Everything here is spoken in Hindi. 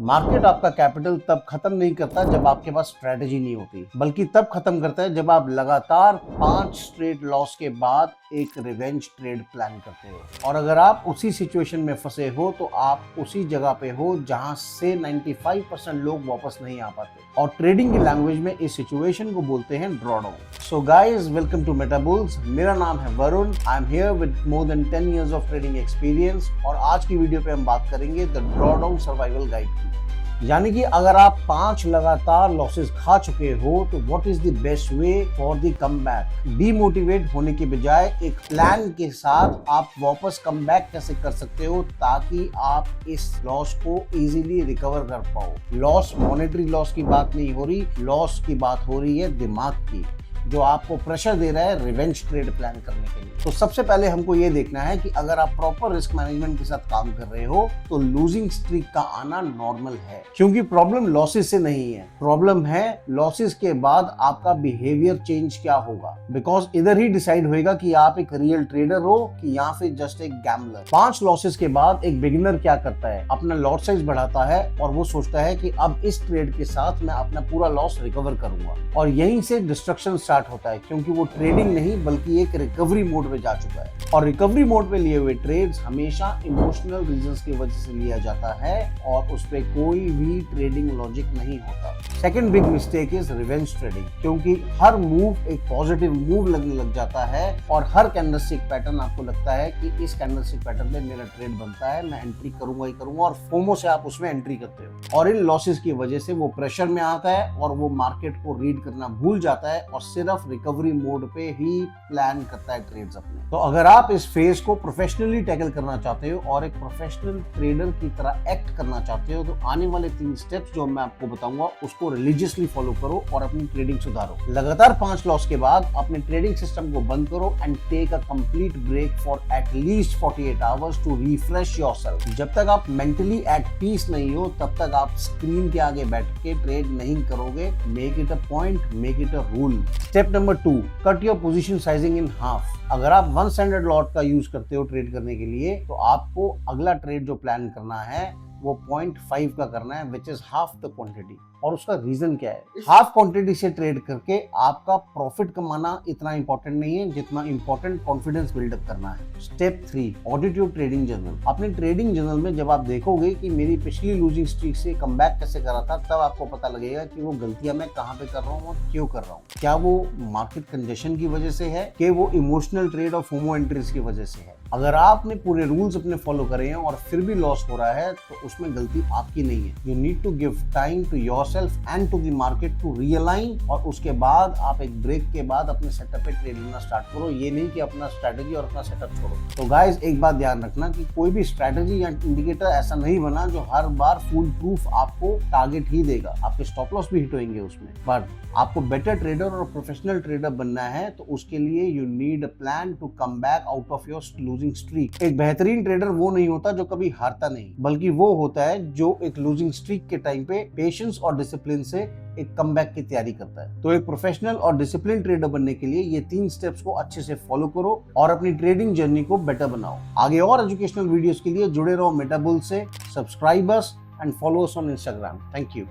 मार्केट आपका कैपिटल तब खत्म नहीं करता जब आपके पास स्ट्रेटेजी नहीं होती, बल्कि तब खत्म करता है जब आप लगातार 5 स्ट्रेट लॉस के बाद एक रिवेंज ट्रेड प्लान करते हो। और अगर आप उसी सिचुएशन में फंसे हो तो आप उसी जगह पे हो जहां से 95% लोग वापस नहीं आ पाते। और ट्रेडिंग की लैंग्वेज में इस सिचुएशन को बोलते हैं drawdown. So guys, welcome to Metabulls. मेरा नाम है Varun. I am here with more than 10 years of trading experience और आज की वीडियो पे हम बात करेंगे द ड्रॉडाउन सर्वाइवल गाइड की। यानी कि अगर आप 5 लगातार लॉसेस खा चुके हो तो what is the best way for the comeback. Demotivate होने के बजाय एक प्लान के साथ आप वापस कमबैक कैसे कर सकते हो ताकि आप इस लॉस को इजीली रिकवर कर पाओ। लॉस मॉनेटरी लॉस की बात नहीं हो रही, लॉस की बात हो रही है दिमाग की, जो आपको प्रेशर दे रहा है रिवेंज ट्रेड प्लान करने के लिए। तो सबसे पहले हमको ये देखना है कि अगर आप प्रॉपर रिस्क मैनेजमेंट के साथ काम कर रहे हो तो लूजिंग स्ट्रीक का आना नॉर्मल है, क्योंकि प्रॉब्लम लॉसेस से नहीं है, प्रॉब्लम है लॉसेस के बाद आपका बिहेवियर चेंज क्या होगा। बिकॉज इधर ही डिसाइड होएगा कि आप एक रियल ट्रेडर हो कि या फिर जस्ट एक गैम्बलर। 5 लॉसेस के बाद एक बिगिनर क्या करता है, अपना लॉट साइज बढ़ाता है और वो सोचता है कि अब इस ट्रेड के साथ मैं अपना पूरा लॉस रिकवर करूंगा। और यहीं से डिस्ट्रक्शन स्टार्ट होता है, क्योंकि वो ट्रेडिंग नहीं बल्कि एक रिकवरी मोड में जा चुका है। और रिकवरी मोड में लिए हुए ट्रेड्स हमेशा इमोशनल रीजंस की वजह से लिया जाता है और उस पे कोई भी ट्रेडिंग लॉजिक नहीं होता। Second big mistake is revenge trading, क्योंकि हर मूव एक पॉजिटिव मूव लगने लग जाता है और हर कैंडलस्टिक पैटर्न आपको लगता है कि इस कैंडलस्टिक पैटर्न में मेरा ट्रेड बनता है, मैं एंट्री करूंगा ही करूंगा, और फोमो से आप उसमें एंट्री करते हो। और इन लॉसेस की वजह से वो प्रेशर में आता है और वो मार्केट को रीड करना भूल जाता है और सिर्फ रिकवरी मोड पे ही प्लान करता है ट्रेड्स अपने। तो अगर आप इस फेज को प्रोफेशनली टैकल करना चाहते हो और एक प्रोफेशनल ट्रेडर की तरह एक्ट करना चाहते हो तो आने वाले 3 स्टेप्स जो मैं आपको बताऊंगा उसको रिलीजियसली फॉलो करो और अपनी ट्रेडिंग सुधारो। लगातार 5 लॉस के बाद अपने ट्रेडिंग सिस्टम को बंद करो and take a complete break for at least 48 hours to refresh yourself. जब तक आप मेंटली एट पीस नहीं हो तब तक आप स्क्रीन के आगे बैठ के ट्रेड नहीं करोगे। Make it a point, make it a rule. Step number 2, cut your position sizing in half. अगर आप 1 स्टैंडर्ड लॉट का यूज करते हो ट्रेड करने के लिए तो आपको अगला ट्रेड जो प्लान करना है वो 0.5 का करना है, which is half the quantity. और उसका रीजन क्या है? हाफ क्वांटिटी से ट्रेड करके आपका प्रॉफिट कमाना इतना इंपॉर्टेंट नहीं है जितना इंपॉर्टेंट कॉन्फिडेंस बिल्डअप करना है। Step 3, audit your trading journal. अपने ट्रेडिंग जर्नल में जब आप देखोगे कि मेरी पिछली लूजिंग स्ट्रीक से कमबैक कैसे करा था, तब आपको पता लगेगा कि वो गलतियां मैं कहां पे कर रहा हूं और क्यों कर रहा हूं। क्या वो मार्केट कंजेशन की वजह से है कि वो इमोशनल ट्रेड और फोमो एंट्रीज की वजह से है। अगर आपने पूरे रूल्स अपने फॉलो करे हैं और फिर भी लॉस हो रहा है तो उसमें गलती आपकी नहीं है। You need to give time to yourself and to the market to realign, और उसके बाद आप एक ब्रेक के बाद अपने सेटअप पे ट्रेड लेना स्टार्ट करो। ये नहीं कि अपना स्ट्रैटेजी और अपना सेटअप छोड़ो। तो गाइस, एक बात ध्यान रखना कि कोई भी स्ट्रैटेजी या इंडिकेटर ऐसा नहीं बना जो हर बार फुल प्रूफ आपको टारगेट ही देगा। आपके स्टॉप लॉस भी हिट होंगे उसमें, बट आपको बेटर ट्रेडर और प्रोफेशनल ट्रेडर बनना है तो उसके लिए you need a plan to come back out of your losing streak. एक बेहतरीन ट्रेडर वो नहीं होता जो कभी हारता नहीं, बल्कि वो होता है जो एक लूजिंग स्ट्रीक के टाइम पे पेशेंस और डिसिप्लिन से एक कमबैक की तैयारी करता है। तो एक प्रोफेशनल और डिसिप्लिन ट्रेडर बनने के लिए ये 3 स्टेप्स को अच्छे से फॉलो करो और अपनी ट्रेडिंग जर्नी को बेटर बनाओ। आगे और एजुकेशनल वीडियोस के लिए जुड़े रहो मेटाबुल से। Subscribe us and follow us on Instagram. Thank you.